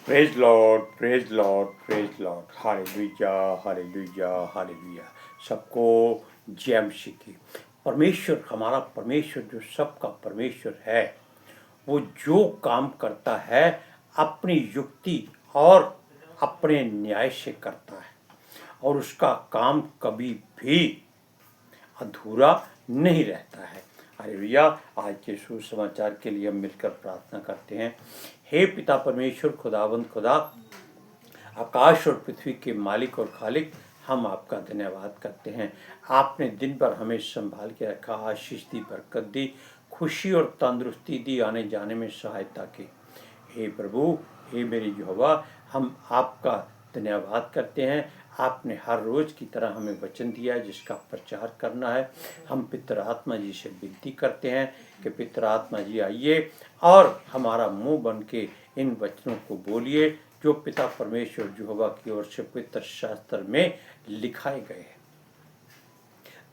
Praise Lord, praise Lord, praise Lord. Hallelujah, hallelujah, hallelujah. सबको जय मसीह की। परमेश्वर, हमारा परमेश्वर जो सबका परमेश्वर है, वो जो काम करता है अपनी युक्ति और अपने न्याय से करता है, और उसका काम कभी भी अधूरा नहीं रहता है। हालेलुया। आज के सुसमाचार के लिए हम मिलकर प्रार्थना करते हैं। हे पिता परमेश्वर, खुदावंद खुदा, आकाश और पृथ्वी के मालिक और खालिक, हम आपका धन्यवाद करते हैं। आपने दिन भर हमें संभाल के रखा, आशीष दी, बरकत दी, खुशी और तंदुरुस्ती दी, आने जाने में सहायता की। हे प्रभु, हे मेरी यहोवा, हम आपका धन्यवाद करते हैं। आपने हर रोज की तरह हमें वचन दिया है जिसका प्रचार करना है। हम पितर आत्मा जी से विनती करते हैं कि पितर आत्मा जी आइए और हमारा मुंह बन के इन वचनों को बोलिए जो पिता परमेश्वर यहोवा की ओर से पवित्र शास्त्र में लिखाए गए हैं,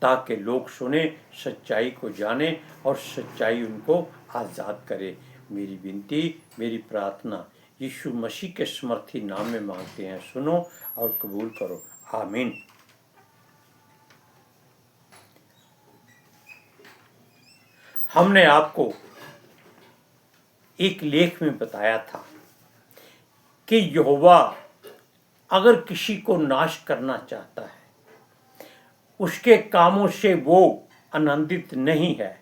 ताकि लोग सुने, सच्चाई को जाने और सच्चाई उनको आज़ाद करे। मेरी विनती, मेरी प्रार्थना यीशु मसीह के समर्थी नाम में मांगते हैं, सुनो और कबूल करो। आमीन। हमने आपको एक लेख में बताया था कि यहोवा अगर किसी को नाश करना चाहता है, उसके कामों से वो आनंदित नहीं है,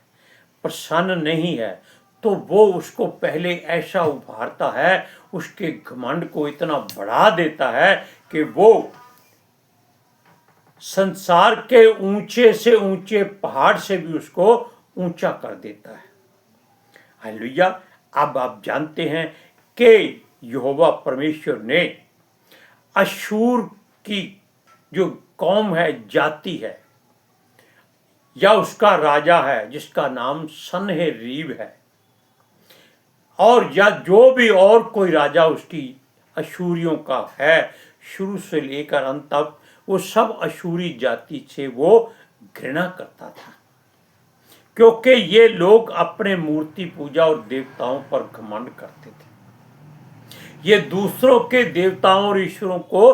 प्रसन्न नहीं है, तो वो उसको पहले ऐसा उभारता है, उसके घमंड को इतना बढ़ा देता है कि वो संसार के ऊंचे से ऊंचे पहाड़ से भी उसको ऊंचा कर देता है। हालेलुया। अब आप जानते हैं कि यहोवा परमेश्वर ने अशूर की जो कौम है, जाति है, या उसका राजा है जिसका नाम सन्हेरीब है, और या जो भी और कोई राजा उसकी अशूरियों का है, शुरू से लेकर अंत तक वो सब अशूरी जाति से वो घृणा करता था, क्योंकि ये लोग अपने मूर्ति पूजा और देवताओं पर घमंड करते थे। ये दूसरों के देवताओं और ईश्वरों को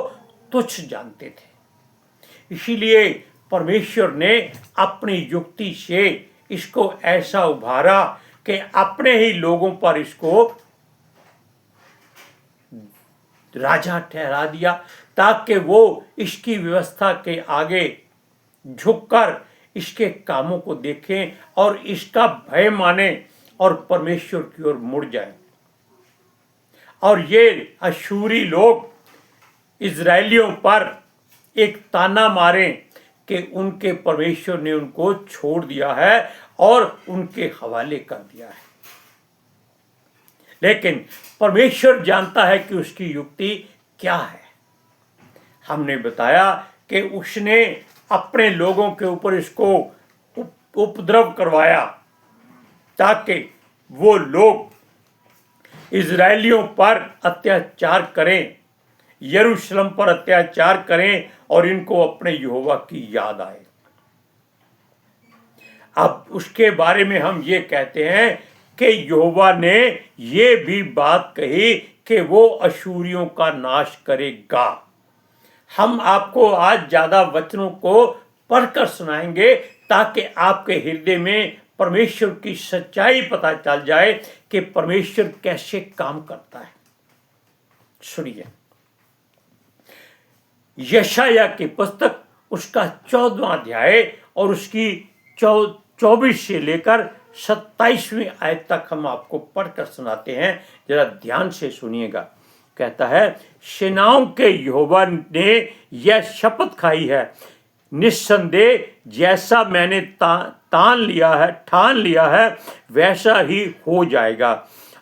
तुच्छ जानते थे। इसीलिए परमेश्वर ने अपनी युक्ति से इसको ऐसा उभारा कि अपने ही लोगों पर इसको राजा ठहरा दिया, ताकि वो इसकी व्यवस्था के आगे झुककर इसके कामों को देखें और इसका भय माने और परमेश्वर की ओर मुड़ जाएं। और ये अशूरी लोग इजरायलियों पर एक ताना मारें कि उनके परमेश्वर ने उनको छोड़ दिया है और उनके हवाले कर दिया है। लेकिन परमेश्वर जानता है कि उसकी युक्ति क्या है। हमने बताया कि उसने अपने लोगों के ऊपर इसको उपद्रव करवाया, ताकि वो लोग इजरायलियों पर अत्याचार करें, यरूशलेम पर अत्याचार करें और इनको अपने यहोवा की याद आए। अब उसके बारे में हम ये कहते हैं कि यहोवा ने ये भी बात कही कि वो अशूरियों का नाश करेगा। हम आपको आज ज्यादा वचनों को पढ़कर सुनाएंगे ताकि आपके हृदय में परमेश्वर की सच्चाई पता चल जाए कि परमेश्वर कैसे काम करता है। सुनिए, यशायाह की पुस्तक उसका 14वां अध्याय और उसकी 24 से लेकर 27वीं आयत तक हम आपको पढ़कर सुनाते हैं। जरा ध्यान से सुनिएगा। कहता है, सेनाओं के यहोवा ने यह शपथ खाई है, निस्संदेह जैसा मैंने ठान लिया है वैसा ही हो जाएगा,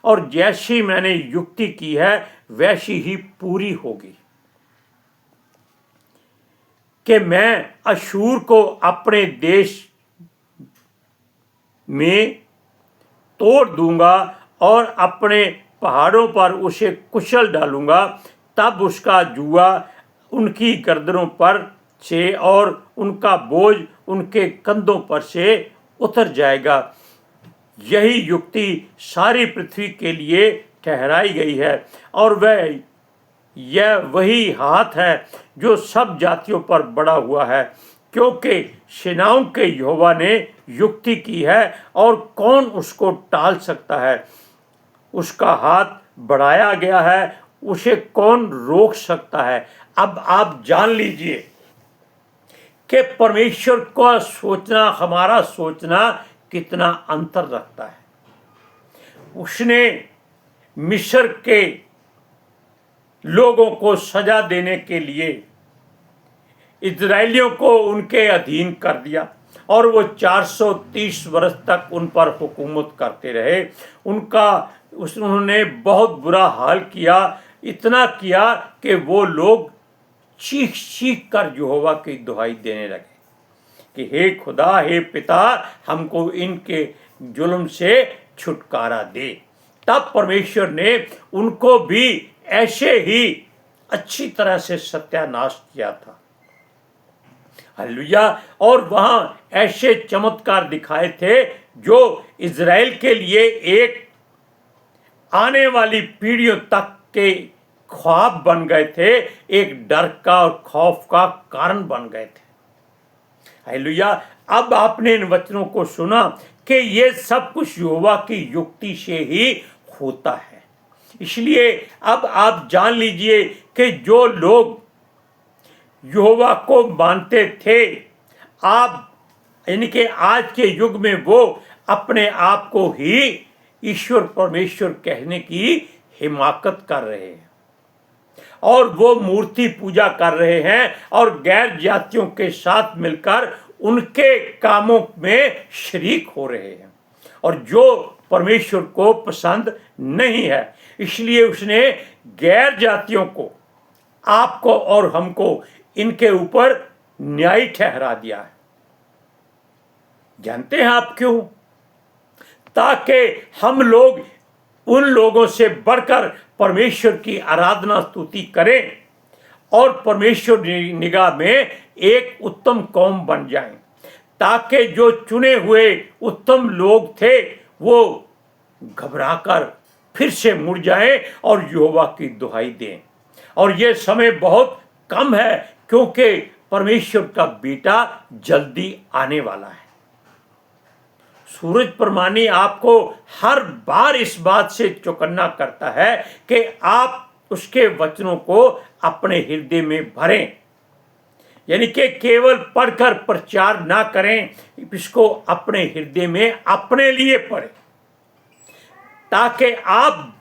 और जैसी मैंने युक्ति की है वैसी ही पूरी होगी, कि मैं अशूर को अपने देश में तोड़ दूंगा और अपने पहाड़ों पर उसे कुचल डालूंगा। तब उसका जुआ उनकी गर्दनों पर से और उनका बोझ उनके कंधों पर से उतर जाएगा। यही युक्ति सारी पृथ्वी के लिए ठहराई गई है, और वह यह वही हाथ है जो सब जातियों पर बढ़ा हुआ है, क्योंकि सेनाओं के यहोवा ने युक्ति की है और कौन उसको टाल सकता है। उसका हाथ बढ़ाया गया है, उसे कौन रोक सकता है। अब आप जान लीजिए कि परमेश्वर का सोचना, हमारा सोचना कितना अंतर रखता है। उसने मिस्र के लोगों को सजा देने के लिए इजरायलियों को उनके अधीन कर दिया, और वो 430 वर्ष तक उन पर हुकूमत करते रहे। उन्होंने बहुत बुरा हाल किया, इतना किया कि वो लोग चीख चीख कर यहोवा की दुहाई देने लगे कि हे खुदा, हे पिता, हमको इनके जुल्म से छुटकारा दे। तब परमेश्वर ने उनको भी ऐसे ही अच्छी तरह से सत्यानाश किया था। हालेलुया। और वहां ऐसे चमत्कार दिखाए थे जो इजराइल के लिए एक आने वाली पीढ़ियों तक के ख्वाब बन गए थे, एक डर का और खौफ का कारण बन गए थे। हालेलुया। अब आपने इन वचनों को सुना कि ये सब कुछ यहोवा की युक्ति से ही होता है। इसलिए अब आप जान लीजिए कि जो लोग यहोवा को मानते थे, आप यानी कि आज के युग में वो अपने आप को ही ईश्वर परमेश्वर कहने की हिमाकत कर रहे हैं, और वो मूर्ति पूजा कर रहे हैं और गैर जातियों के साथ मिलकर उनके कामों में शरीक हो रहे हैं, और जो परमेश्वर को पसंद नहीं है। इसलिए उसने गैर जातियों को, आपको और हमको, इनके ऊपर न्याय ठहरा दिया है। जानते हैं आप क्यों? ताकि हम लोग उन लोगों से बढ़कर परमेश्वर की आराधना स्तुति करें और परमेश्वर की निगाह में एक उत्तम कौम बन जाएं, ताकि जो चुने हुए उत्तम लोग थे वो घबराकर फिर से मुड़ जाएं और यहोवा की दुहाई दें। और ये समय बहुत कम है, क्योंकि परमेश्वर का बेटा जल्दी आने वाला है। सूरज प्रमाणी आपको हर बार इस बात से चौकन्ना करता है कि आप उसके वचनों को अपने हृदय में भरें, यानी कि केवल पढ़कर प्रचार ना करें, इसको अपने हृदय में अपने लिए पढ़ें, ताकि आप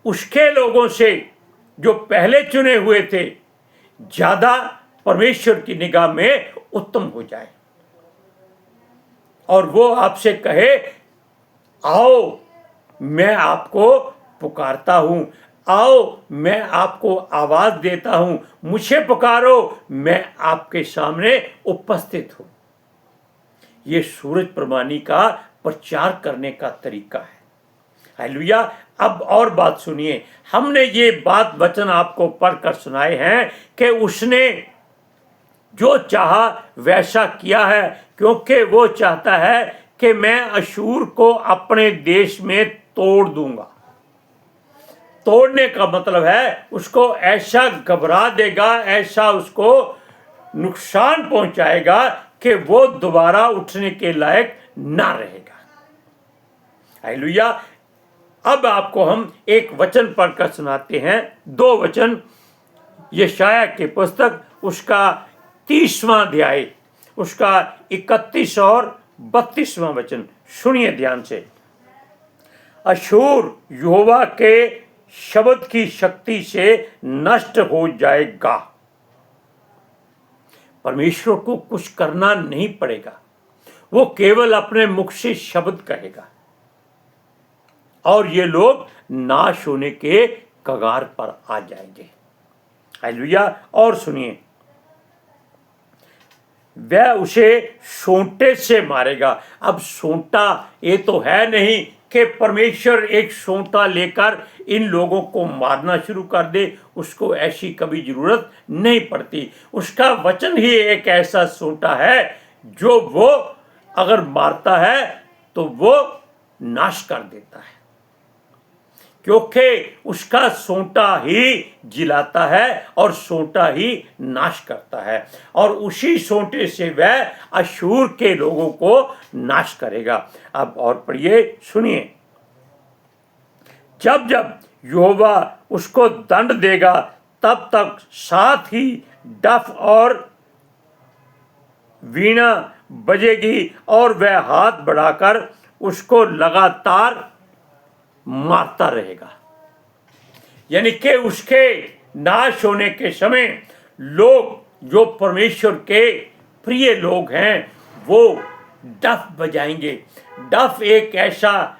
उसके लोगों से जो पहले चुने हुए थे ज्यादा परमेश्वर की निगाह में उत्तम हो जाए, और वो आपसे कहे, आओ मैं आपको पुकारता हूं, आओ मैं आपको आवाज देता हूं, मुझे पुकारो, मैं आपके सामने उपस्थित हूं। ये सूरज प्रमाणी का प्रचार करने का तरीका है। हालेलुया। अब और बात सुनिए, हमने ये बात वचन आपको पढ़कर सुनाए हैं कि उसने जो चाहा वैसा किया है, क्योंकि वो चाहता है कि मैं अशूर को अपने देश में तोड़ दूंगा। तोड़ने का मतलब है उसको ऐसा घबरा देगा, ऐसा उसको नुकसान पहुंचाएगा कि वो दोबारा उठने के लायक ना रहेगा। हालेलुया। अब आपको हम एक वचन पढ़कर सुनाते हैं, दो वचन, यशाया की पुस्तक उसका 30वां अध्याय, उसका 31 और 32वां वचन सुनिए ध्यान से। अशूर यहोवा के शब्द की शक्ति से नष्ट हो जाएगा। परमेश्वर को कुछ करना नहीं पड़ेगा, वो केवल अपने मुख से शब्द कहेगा और ये लोग नाश होने के कगार पर आ जाएंगे। हालेलुया। और सुनिए, वह उसे सोंटे से मारेगा। अब सोंटा ये तो है नहीं कि परमेश्वर एक सोंटा लेकर इन लोगों को मारना शुरू कर दे, उसको ऐसी कभी जरूरत नहीं पड़ती। उसका वचन ही एक ऐसा सोंटा है जो वो अगर मारता है तो वो नाश कर देता है। क्योंकि उसका सोंटा ही जिलाता है और सोंटा ही नाश करता है, और उसी सोंटे से वह अशूर के लोगों को नाश करेगा। अब और पढ़िए, सुनिए, जब जब यहोवा उसको दंड देगा तब तक साथ ही डफ और वीणा बजेगी और वह हाथ बढ़ाकर उसको लगातार मारता रहेगा। यानी कि उसके नाश होने के समय लोग, जो परमेश्वर के प्रिय लोग हैं, वो डफ बजाएंगे। डफ एक ऐसा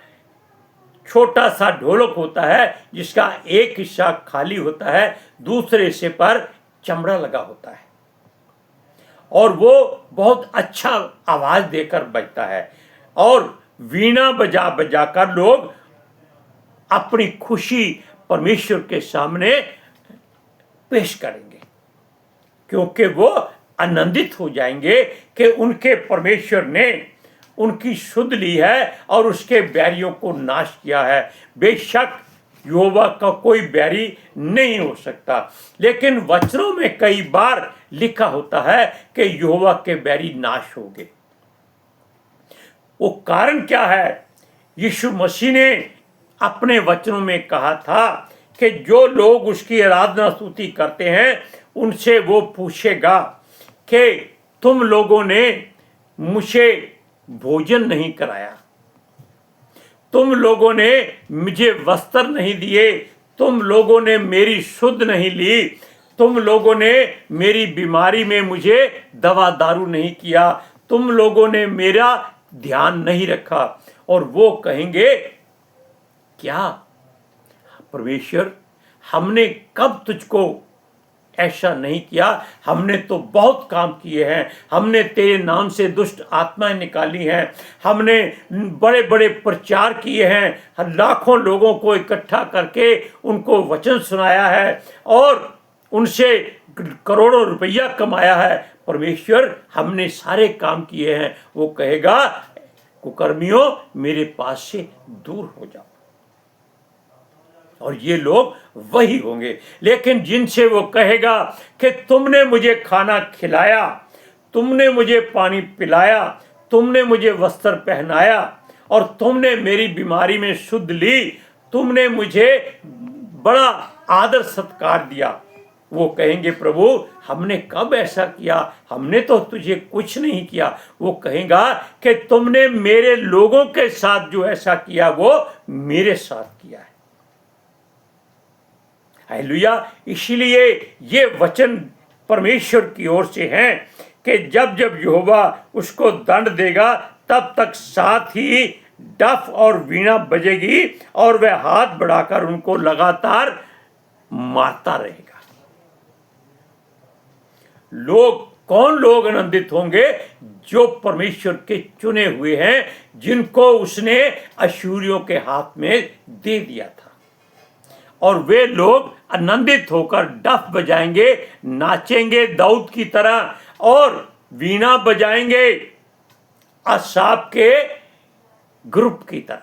छोटा सा ढोलक होता है जिसका एक हिस्सा खाली होता है, दूसरे हिस्से पर चमड़ा लगा होता है, और वो बहुत अच्छा आवाज देकर बजता है। और वीणा बजा बजा कर लोग अपनी खुशी परमेश्वर के सामने पेश करेंगे, क्योंकि वो आनंदित हो जाएंगे कि उनके परमेश्वर ने उनकी सुध ली है और उसके बैरियों को नाश किया है। बेशक यहोवा का कोई बैरी नहीं हो सकता, लेकिन वचनों में कई बार लिखा होता है कि यहोवा के बैरी नाश होंगे। वो कारण क्या है? यीशु मसीह ने अपने वचनों में कहा था कि जो लोग उसकी आराधना स्तुति करते हैं उनसे वो पूछेगा कि तुम लोगों ने मुझे भोजन नहीं कराया, तुम लोगों ने मुझे वस्त्र नहीं दिए, तुम लोगों ने मेरी सुध नहीं ली, तुम लोगों ने मेरी बीमारी में मुझे दवा दारू नहीं किया, तुम लोगों ने मेरा ध्यान नहीं रखा। और वो कहेंगे, क्या परमेश्वर, हमने कब तुझको ऐसा नहीं किया? हमने तो बहुत काम किए हैं, हमने तेरे नाम से दुष्ट आत्माएं निकाली हैं, हमने बड़े बड़े प्रचार किए हैं, लाखों लोगों को इकट्ठा करके उनको वचन सुनाया है और उनसे करोड़ों रुपया कमाया है। परमेश्वर, हमने सारे काम किए हैं। वो कहेगा, कुकर्मियों, मेरे पास से दूर हो जाओ। और ये लोग वही होंगे। लेकिन जिनसे वो कहेगा कि तुमने मुझे खाना खिलाया, तुमने मुझे पानी पिलाया, तुमने मुझे वस्त्र पहनाया और तुमने मेरी बीमारी में सुध ली, तुमने मुझे बड़ा आदर सत्कार दिया, वो कहेंगे, प्रभु हमने कब ऐसा किया? हमने तो तुझे कुछ नहीं किया। वो कहेगा कि तुमने मेरे लोगों के साथ जो ऐसा किया वो मेरे साथ किया है। हालेलुया। इसीलिए ये वचन परमेश्वर की ओर से हैं कि जब जब यहोवा उसको दंड देगा तब तक साथ ही डफ और वीणा बजेगी और वह हाथ बढ़ाकर उनको लगातार मारता रहेगा। कौन लोग आनंदित होंगे? जो परमेश्वर के चुने हुए हैं, जिनको उसने अशूरियों के हाथ में दे दिया था। और वे लोग आनंदित होकर डफ बजाएंगे, नाचेंगे दाऊद की तरह और वीणा बजाएंगे आसाफ के ग्रुप की तरह।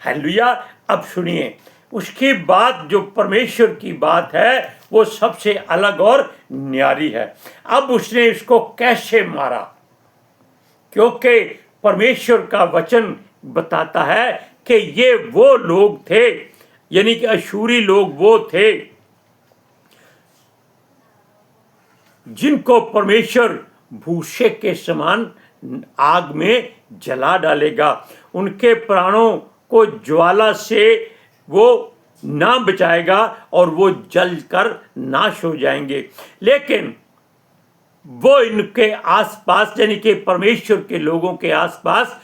हालेलुया। अब सुनिए, उसकी बात, जो परमेश्वर की बात है, वो सबसे अलग और न्यारी है। अब उसने इसको कैसे मारा? क्योंकि परमेश्वर का वचन बताता है कि ये वो लोग थे, यानी कि अशूरी लोग वो थे जिनको परमेश्वर भूसे के समान आग में जला डालेगा। उनके प्राणों को ज्वाला से वो ना बचाएगा और वो जलकर नाश हो जाएंगे। लेकिन वो इनके आसपास, यानी कि परमेश्वर के लोगों के आसपास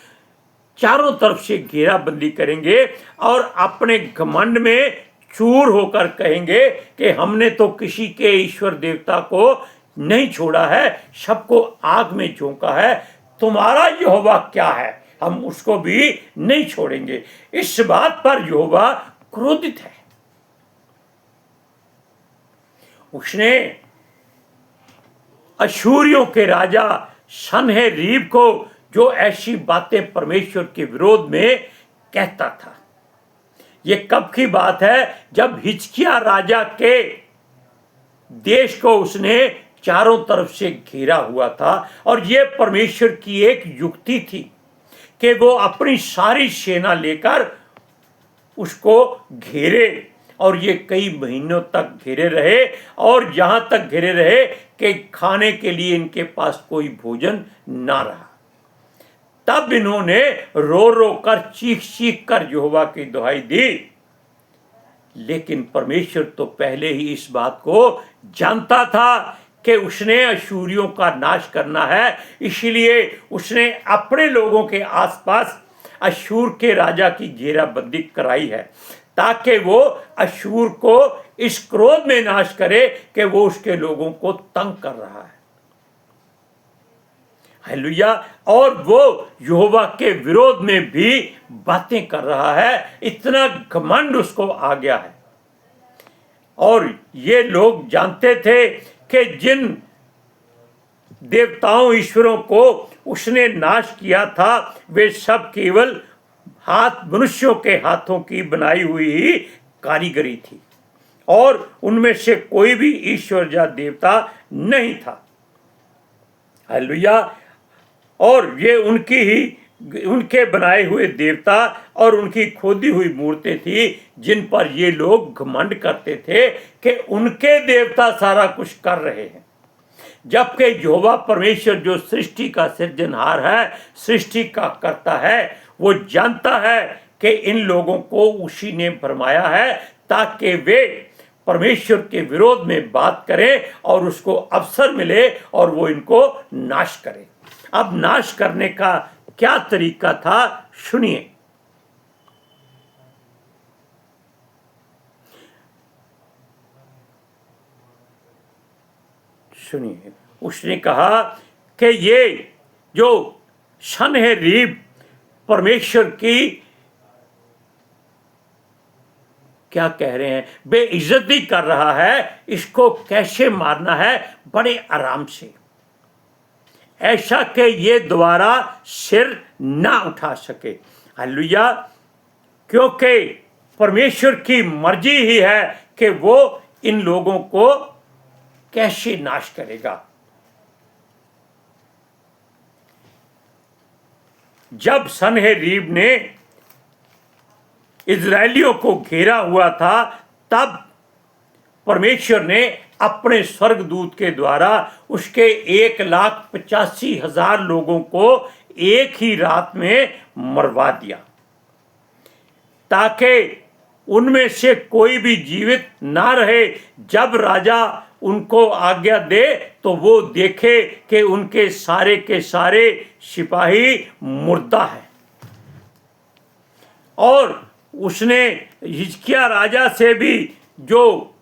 चारों तरफ से घेराबंदी करेंगे और अपने घमंड में चूर होकर कहेंगे कि हमने तो किसी के ईश्वर देवता को नहीं छोड़ा है, सबको आग में झोंका है। तुम्हारा यहोवा क्या है? हम उसको भी नहीं छोड़ेंगे। इस बात पर यहोवा क्रोधित है। उसने अशूरियों के राजा सन्हेरीब को, जो ऐसी बातें परमेश्वर के विरोध में कहता था, ये कब की बात है? जब हिजकिय्याह राजा के देश को उसने चारों तरफ से घेरा हुआ था, और ये परमेश्वर की एक युक्ति थी कि वो अपनी सारी सेना लेकर उसको घेरे, और ये कई महीनों तक घेरे रहे, और यहां तक घेरे रहे कि खाने के लिए इनके पास कोई भोजन ना रहा। तब इन्होंने रो रो कर, चीख चीख कर यहोवा की दुहाई दी। लेकिन परमेश्वर तो पहले ही इस बात को जानता था कि उसने अशूरियों का नाश करना है, इसलिए उसने अपने लोगों के आसपास अशूर के राजा की घेराबंदी कराई है, ताकि वो अशूर को इस क्रोध में नाश करे कि वो उसके लोगों को तंग कर रहा है। हालेलुया। और वो यहोवा के विरोध में भी बातें कर रहा है, इतना घमंड उसको आ गया है। और ये लोग जानते थे कि जिन देवताओं ईश्वरों को उसने नाश किया था, वे सब केवल मनुष्यों के हाथों की बनाई हुई ही कारीगरी थी, और उनमें से कोई भी ईश्वर या देवता नहीं था। हालेलुया। और ये उनके बनाए हुए देवता और उनकी खोदी हुई मूर्तें थी, जिन पर ये लोग घमंड करते थे कि उनके देवता सारा कुछ कर रहे हैं, जबकि यहोवा परमेश्वर जो सृष्टि का सृजनहार है, सृष्टि का करता है, वो जानता है कि इन लोगों को उसी ने भरमाया है ताकि वे परमेश्वर के विरोध में बात करें और उसको अवसर मिले और वो इनको नाश करे। अब नाश करने का क्या तरीका था, सुनिए। सुनिए, उसने कहा कि ये जो सनहेरीब परमेश्वर की क्या कह रहे हैं, बेइज्जती कर रहा है, इसको कैसे मारना है? बड़े आराम से, ऐसा कि ये दोबारा सिर ना उठा सके। हालेलुया। क्योंकि परमेश्वर की मर्जी ही है कि वो इन लोगों को कैसे नाश करेगा। जब सनहेरीब ने इजरायलियों को घेरा हुआ था, तब परमेश्वर ने अपने स्वर्गदूत के द्वारा उसके 1,85,000 लोगों को एक ही रात में मरवा दिया, ताकि उनमें से कोई भी जीवित ना रहे। जब राजा उनको आज्ञा दे तो वो देखे कि उनके सारे के सारे सिपाही मुर्दा है। और उसने हिजकिय्याह राजा से भी जो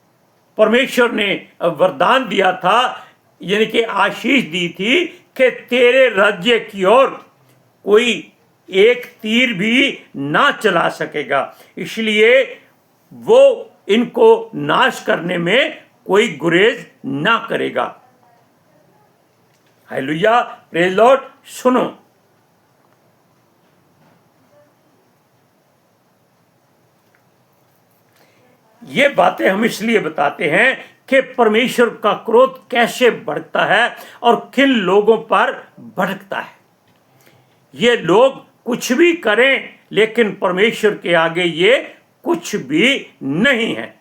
परमेश्वर ने वरदान दिया था, यानी कि आशीष दी थी कि तेरे राज्य की ओर कोई एक तीर भी ना चला सकेगा, इसलिए वो इनको नाश करने में कोई गुरेज ना करेगा। Hallelujah, praise Lord. सुनो, ये बातें हम इसलिए बताते हैं कि परमेश्वर का क्रोध कैसे बढ़ता है और किन लोगों पर भड़कता है। ये लोग कुछ भी करें, लेकिन परमेश्वर के आगे ये कुछ भी नहीं है।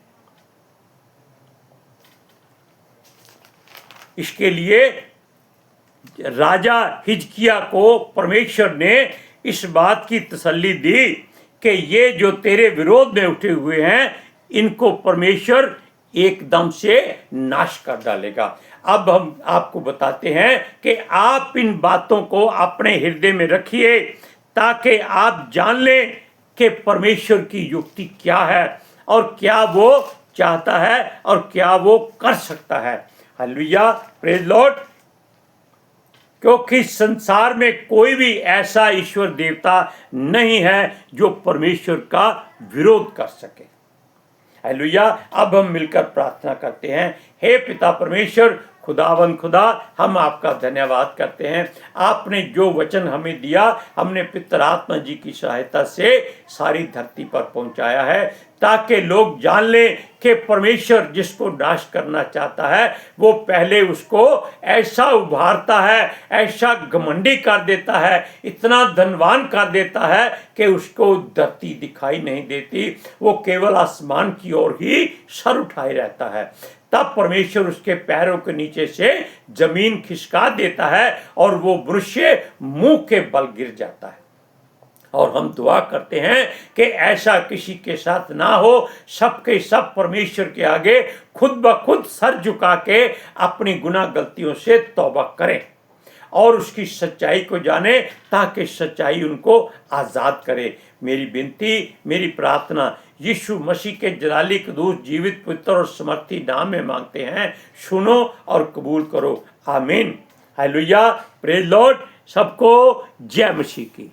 इसके लिए राजा हिजकिय्याह को परमेश्वर ने इस बात की तसल्ली दी कि ये जो तेरे विरोध में उठे हुए हैं, इनको परमेश्वर एकदम से नाश कर डालेगा। अब हम आपको बताते हैं कि आप इन बातों को अपने हृदय में रखिए, ताकि आप जान लें कि परमेश्वर की युक्ति क्या है और क्या वो चाहता है और क्या वो कर सकता है। Hallelujah, praise Lord. क्योंकि संसार में कोई भी ऐसा ईश्वर देवता नहीं है जो परमेश्वर का विरोध कर सके। हालेलुया। अब हम मिलकर प्रार्थना करते हैं हे पिता परमेश्वर, खुदावन खुदा, हम आपका धन्यवाद करते हैं। आपने जो वचन हमें दिया, हमने पितर आत्मा जी की सहायता से सारी धरती पर पहुंचाया है, ताकि लोग जान लें कि परमेश्वर जिसको नाश करना चाहता है वो पहले उसको ऐसा उभारता है, ऐसा घमंडी कर देता है, इतना धनवान कर देता है कि उसको धरती दिखाई नहीं देती, वो केवल आसमान की ओर ही सर उठाए रहता है। तब परमेश्वर उसके पैरों के नीचे से जमीन खिसका देता है और वो मनुष्य मुंह के बल गिर जाता है। और हम दुआ करते हैं कि ऐसा किसी के साथ ना हो, सबके सब परमेश्वर के आगे खुद ब खुद सर झुका के अपनी गुनाह गलतियों से तौबा करें और उसकी सच्चाई को जाने, ताकि सच्चाई उनको आज़ाद करे। मेरी विनती, मेरी प्रार्थना यीशु मसीह के जलाली कदूस जीवित पुत्र और समर्थी नाम में मांगते हैं, सुनो और कबूल करो। आमीन। हालेलुया। Praise Lord. सबको जय मसीह की।